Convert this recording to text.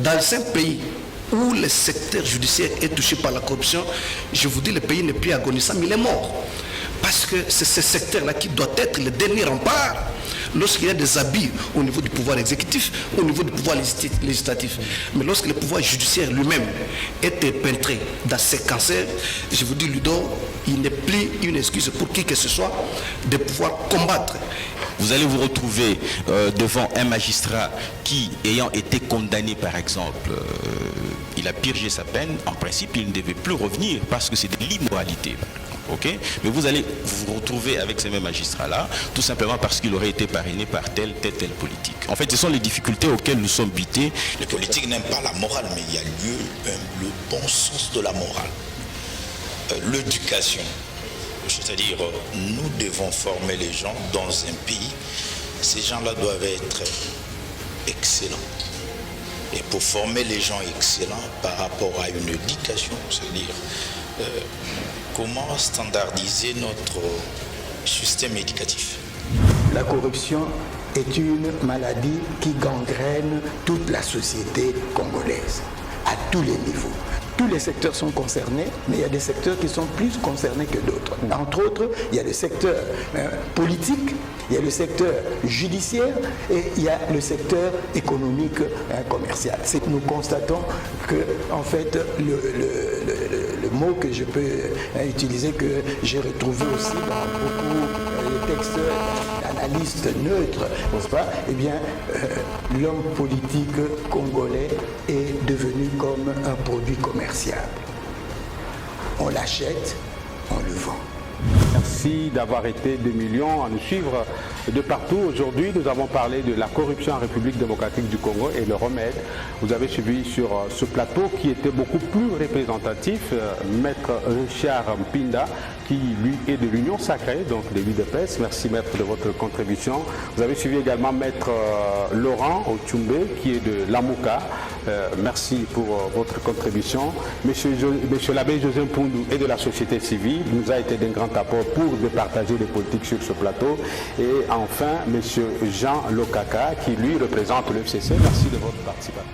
Dans un pays où le secteur judiciaire est touché par la corruption, je vous dis, le pays n'est plus agonisant, mais il est mort. Parce que c'est ce secteur-là qui doit être le dernier rempart lorsqu'il y a des abus au niveau du pouvoir exécutif, au niveau du pouvoir législatif. Mais lorsque le pouvoir judiciaire lui-même est épintré dans ces cancers, je vous dis, Ludo, il n'est plus une excuse pour qui que ce soit de pouvoir combattre. Vous allez vous retrouver devant un magistrat qui, ayant été condamné par exemple, il a purgé sa peine, en principe il ne devait plus revenir parce que c'est de l'immoralité. Okay? Mais vous allez vous retrouver avec ces mêmes magistrats-là, tout simplement parce qu'il aurait été parrainé par telle politique. En fait, ce sont les difficultés auxquelles nous sommes butés. Les politiques n'aiment pas la morale, mais il y a le bon sens de la morale. L'éducation. C'est-à-dire, nous devons former les gens dans un pays. Ces gens-là doivent être excellents. Et pour former les gens excellents par rapport à une éducation, c'est-à-dire comment standardiser notre système éducatif. La corruption est une maladie qui gangrène toute la société congolaise, à tous les niveaux. Tous les secteurs sont concernés, mais il y a des secteurs qui sont plus concernés que d'autres. Entre autres, il y a le secteur politique, il y a le secteur judiciaire et il y a le secteur économique commercial. Nous constatons que, en fait, le mot que je peux utiliser, que j'ai retrouvé aussi dans beaucoup de textes d'analystes neutres, n'est-ce pas? Eh bien, l'homme politique congolais est devenu comme un produit commercial. On l'achète, on le vend. Merci d'avoir été 2 millions à nous suivre de partout. Aujourd'hui, nous avons parlé de la corruption en République démocratique du Congo et le remède. Vous avez suivi sur ce plateau qui était beaucoup plus représentatif, Maître Richard Mpinda, qui lui est de l'Union Sacrée, donc de l'UDPS. Merci Maître de votre contribution. Vous avez suivi également Maître Laurent Ochumbe, qui est de l'Amouka. Merci pour votre contribution. Monsieur l'abbé José Mpundu est de la société civile. Il nous a été d'un grand apport pour partager les politiques sur ce plateau. Et enfin, Monsieur Jean Lokaka, qui lui représente le FCC. Merci de votre participation.